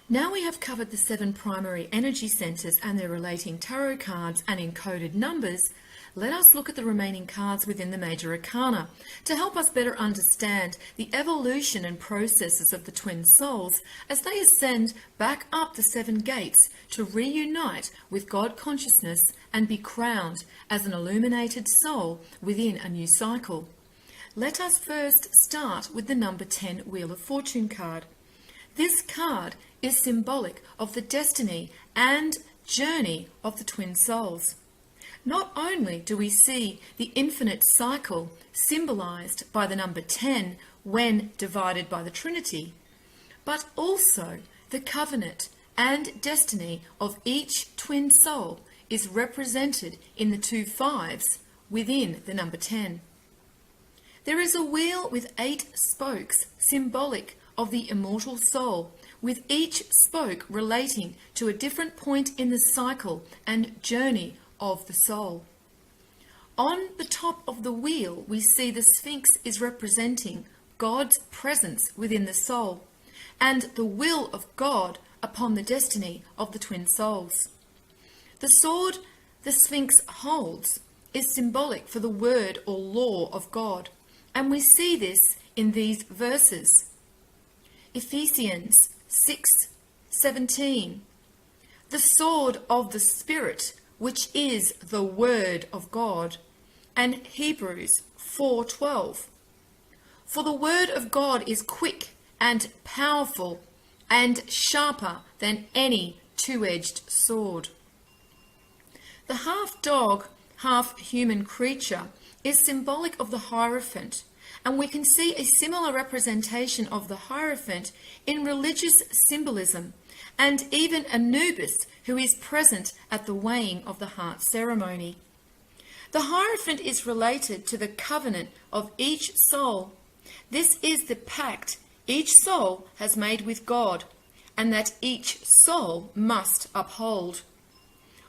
Now we have covered the 7 primary energy centers and their relating tarot cards and encoded numbers. Let us look at the remaining cards within the major arcana to help us better understand the evolution and processes of the twin souls as they ascend back up the 7 gates to reunite with God consciousness and be crowned as an illuminated soul within a new cycle. Let us first start with the number 10 Wheel of Fortune card. This card is symbolic of the destiny and journey of the twin souls. Not only do we see the infinite cycle symbolized by the number 10 when divided by the Trinity, but also the covenant and destiny of each twin soul is represented in the 2 5s within the number 10. There is a wheel with 8 spokes symbolic of the immortal soul, with each spoke relating to a different point in the cycle and journey of the soul. On the top of the wheel, we see the Sphinx is representing God's presence within the soul and the will of God upon the destiny of the twin souls. The sword the Sphinx holds is symbolic for the word or law of God, and we see this in these verses. Ephesians 6:17, the sword of the Spirit, which is the word of God, and Hebrews 4:12. For the word of God is quick and powerful and sharper than any two-edged sword. The half-dog, half-human creature is symbolic of the Hierophant, and we can see a similar representation of the Hierophant in religious symbolism, and even Anubis, who is present at the weighing of the heart ceremony. The Hierophant is related to the covenant of each soul. This is the pact each soul has made with God, and that each soul must uphold.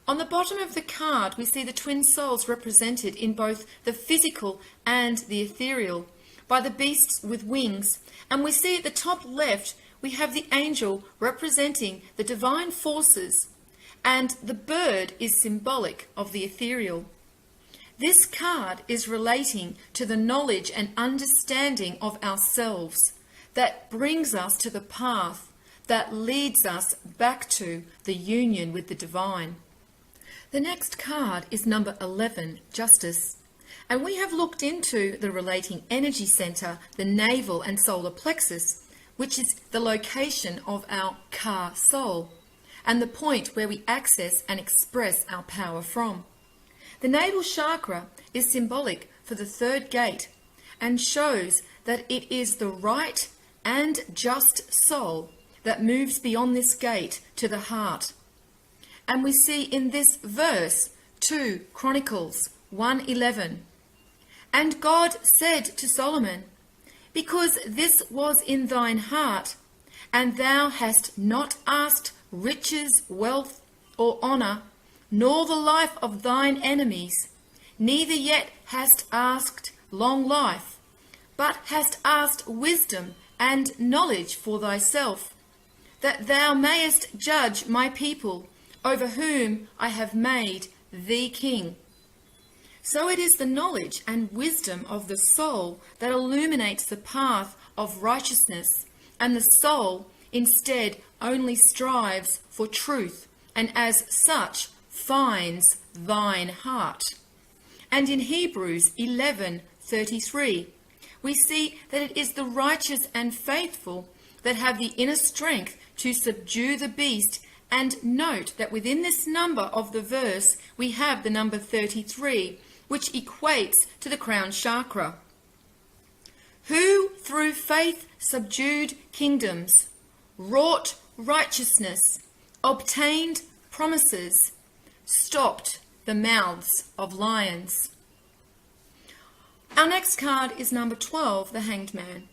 On the bottom of the card, we see the twin souls represented in both the physical and the ethereal by the beasts with wings, and we see at the top left we have the angel representing the divine forces, and the bird is symbolic of the ethereal. This card is relating to the knowledge and understanding of ourselves that brings us to the path that leads us back to the union with the divine. The next card is number 11, Justice. And we have looked into the relating energy center, the navel and solar plexus, which is the location of our Ka soul, and the point where we access and express our power from. The navel chakra is symbolic for the 3rd gate and shows that it is the right and just soul that moves beyond this gate to the heart. And we see in this verse 2 Chronicles 1:11, and God said to Solomon, because this was in thine heart, and thou hast not asked riches, wealth, or honour, nor the life of thine enemies, neither yet hast asked long life, but hast asked wisdom and knowledge for thyself, that thou mayest judge my people, over whom I have made thee king. So it is the knowledge and wisdom of the soul that illuminates the path of righteousness, and the soul instead only strives for truth, and as such finds thine heart. And in Hebrews 11:33, we see that it is the righteous and faithful that have the inner strength to subdue the beast. And note that within this number of the verse, we have the number 33, which equates to the crown chakra. Who through faith subdued kingdoms, wrought righteousness, obtained promises, stopped the mouths of lions. Our next card is number 12, the Hanged Man.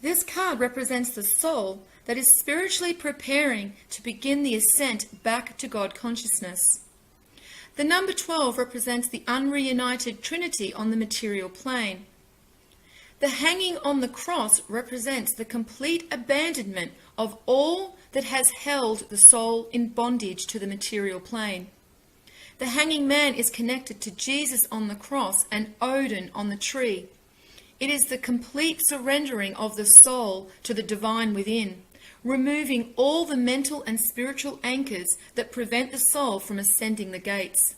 This card represents the soul that is spiritually preparing to begin the ascent back to God consciousness. The number 12 represents the unreunited Trinity on the material plane. The hanging on the cross represents the complete abandonment of all that has held the soul in bondage to the material plane. The hanging man is connected to Jesus on the cross and Odin on the tree. It is the complete surrendering of the soul to the divine within, removing all the mental and spiritual anchors that prevent the soul from ascending the gates.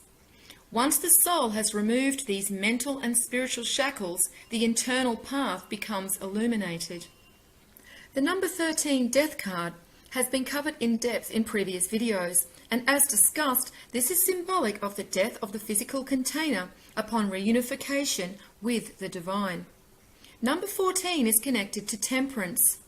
Once the soul has removed these mental and spiritual shackles, the internal path becomes illuminated. The number 13 death card has been covered in depth in previous videos, and as discussed, this is symbolic of the death of the physical container upon reunification with the divine. Number 14 is connected to temperance.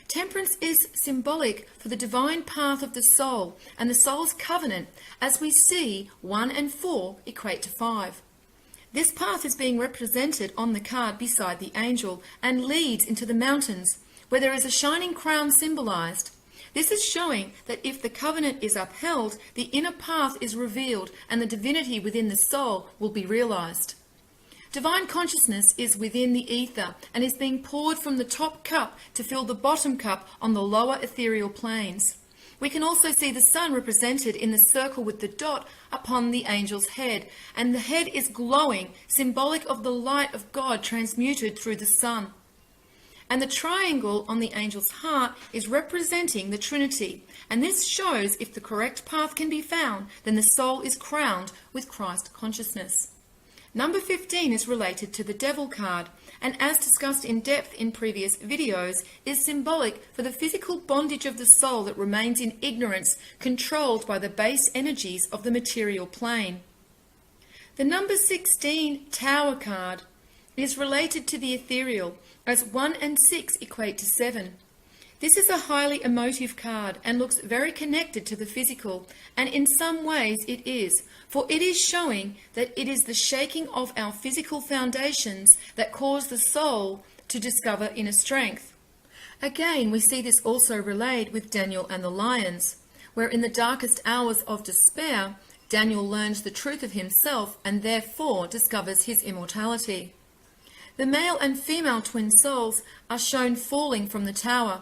Temperance is symbolic for the divine path of the soul and the soul's covenant, as we see 1 and 4 equate to 5. This path is being represented on the card beside the angel and leads into the mountains, where there is a shining crown symbolized. This is showing that if the covenant is upheld, the inner path is revealed and the divinity within the soul will be realized. Divine consciousness is within the ether and is being poured from the top cup to fill the bottom cup on the lower ethereal planes. We can also see the sun represented in the circle with the dot upon the angel's head, and the head is glowing, symbolic of the light of God transmuted through the sun. And the triangle on the angel's heart is representing the Trinity, and this shows if the correct path can be found, then the soul is crowned with Christ consciousness. Number 15 is related to the devil card, and as discussed in depth in previous videos, is symbolic for the physical bondage of the soul that remains in ignorance, controlled by the base energies of the material plane. The number 16 tower card is related to the ethereal, as 1 and 6 equate to 7. This is a highly emotive card and looks very connected to the physical, and in some ways it is, for it is showing that it is the shaking of our physical foundations that cause the soul to discover inner strength. Again, we see this also relayed with Daniel and the lions, where in the darkest hours of despair, Daniel learns the truth of himself and therefore discovers his immortality. The male and female twin souls are shown falling from the tower.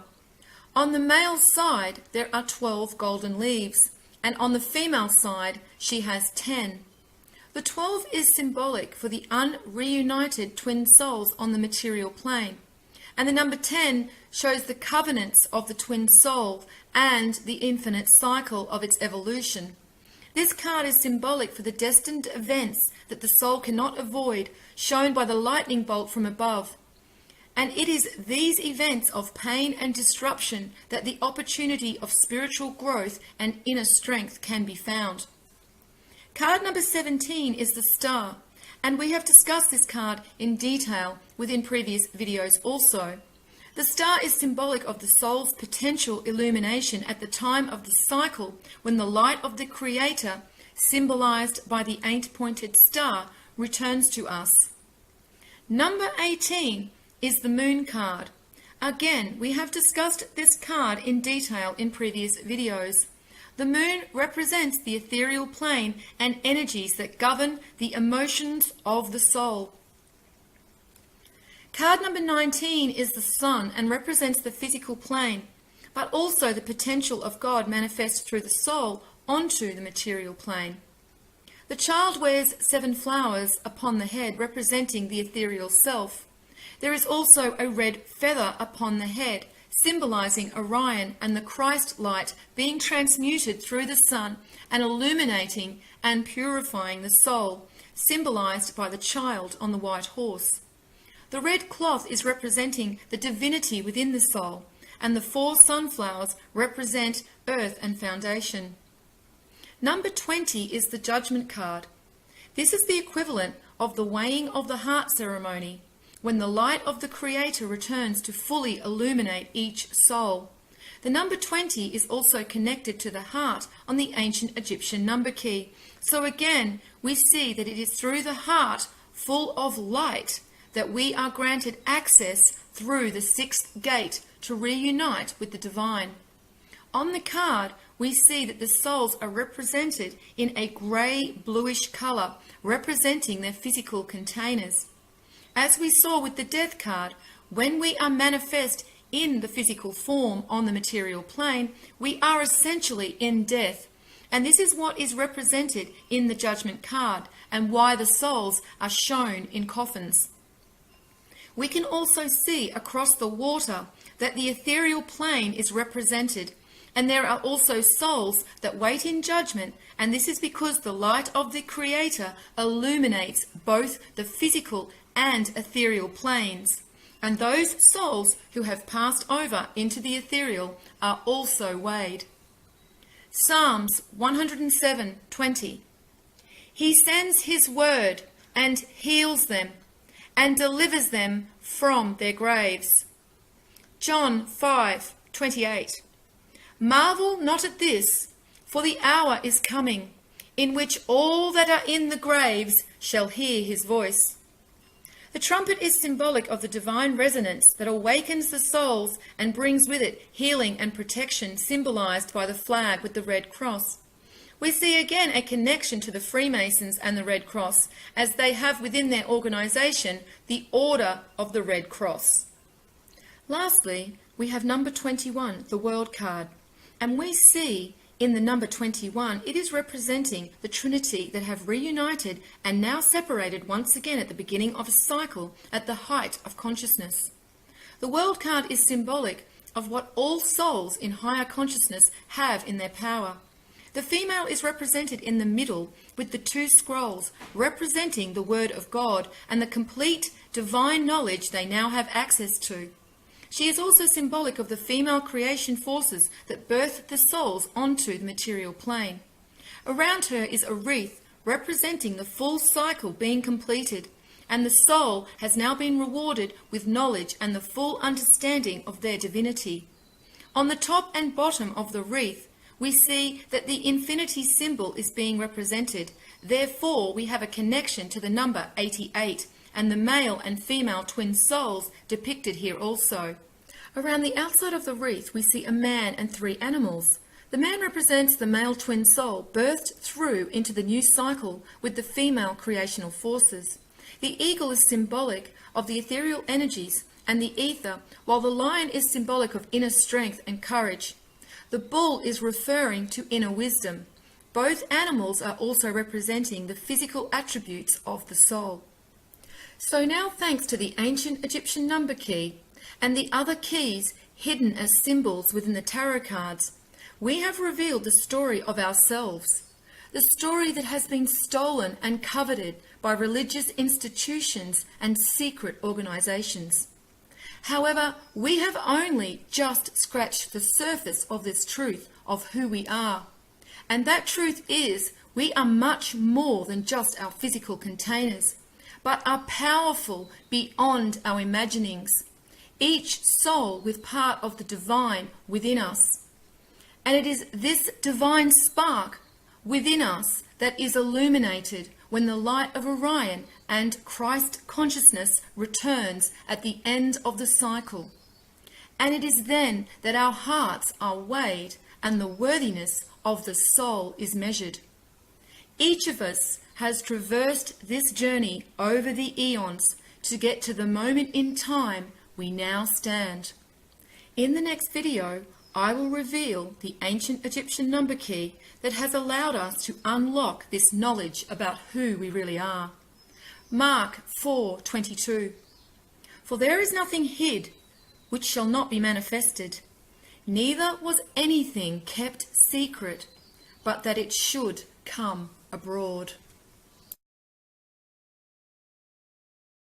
On the male side, there are 12 golden leaves, and on the female side, she has 10. The 12 is symbolic for the unreunited twin souls on the material plane, and the number 10 shows the covenants of the twin soul and the infinite cycle of its evolution. This card is symbolic for the destined events that the soul cannot avoid, shown by the lightning bolt from above. And it is these events of pain and disruption that the opportunity of spiritual growth and inner strength can be found. Card number 17 is the star, and we have discussed this card in detail within previous videos also. The star is symbolic of the soul's potential illumination at the time of the cycle, when the light of the Creator, symbolized by the 8-pointed star, returns to us. Number 18 is the moon card. Again, we have discussed this card in detail in previous videos. The moon represents the ethereal plane and energies that govern the emotions of the soul. Card number 19 is the sun and represents the physical plane, but also the potential of God manifest through the soul onto the material plane. The child wears 7 flowers upon the head, representing the ethereal self. There is also a red feather upon the head, symbolizing Orion and the Christ light being transmuted through the sun and illuminating and purifying the soul, symbolized by the child on the white horse. The red cloth is representing the divinity within the soul, and the 4 sunflowers represent earth and foundation. Number 20 is the judgment card. This is the equivalent of the weighing of the heart ceremony, when the light of the Creator returns to fully illuminate each soul. The number 20 is also connected to the heart on the ancient Egyptian number key. So again, we see that it is through the heart, full of light, that we are granted access through the 6th gate to reunite with the divine. On the card, we see that the souls are represented in a grey-bluish colour, representing their physical containers. As we saw with the death card, when we are manifest in the physical form on the material plane, we are essentially in death. And this is what is represented in the judgment card and why the souls are shown in coffins. We can also see across the water that the ethereal plane is represented, and there are also souls that wait in judgment, and this is because the light of the Creator illuminates both the physical and ethereal planes. And those souls who have passed over into the ethereal are also weighed. Psalms 107:20. He sends his word and heals them and delivers them from their graves. John 5:28. Marvel not at this, for the hour is coming, in which all that are in the graves shall hear his voice. The trumpet is symbolic of the divine resonance that awakens the souls and brings with it healing and protection, symbolized by the flag with the red cross. We see again a connection to the Freemasons and the Red Cross, as they have within their organization the Order of the Red Cross. Lastly, we have number 21, the World card, and we see in the number 21, it is representing the Trinity that have reunited and now separated once again at the beginning of a cycle at the height of consciousness. The World card is symbolic of what all souls in higher consciousness have in their power. The female is represented in the middle with the two scrolls, representing the Word of God and the complete divine knowledge they now have access to. She is also symbolic of the female creation forces that birth the souls onto the material plane. Around her is a wreath representing the full cycle being completed, and the soul has now been rewarded with knowledge and the full understanding of their divinity. On the top and bottom of the wreath, we see that the infinity symbol is being represented. Therefore, we have a connection to the number 88 and the male and female twin souls depicted here also. Around the outside of the wreath, we see a man and 3 animals. The man represents the male twin soul birthed through into the new cycle with the female creational forces. The eagle is symbolic of the ethereal energies and the ether, while the lion is symbolic of inner strength and courage. The bull is referring to inner wisdom. Both animals are also representing the physical attributes of the soul. So now, thanks to the ancient Egyptian number key and the other keys hidden as symbols within the tarot cards, we have revealed the story of ourselves, the story that has been stolen and coveted by religious institutions and secret organizations. However, we have only just scratched the surface of this truth of who we are. And that truth is, we are much more than just our physical containers, but are powerful beyond our imaginings, each soul with part of the divine within us. And it is this divine spark within us that is illuminated when the light of Orion and Christ consciousness returns at the end of the cycle. And it is then that our hearts are weighed and the worthiness of the soul is measured. Each of us has traversed this journey over the eons to get to the moment in time we now stand. In the next video, I will reveal the ancient Egyptian number key that has allowed us to unlock this knowledge about who we really are. Mark 4:22. For there is nothing hid which shall not be manifested, neither was anything kept secret, but that it should come abroad.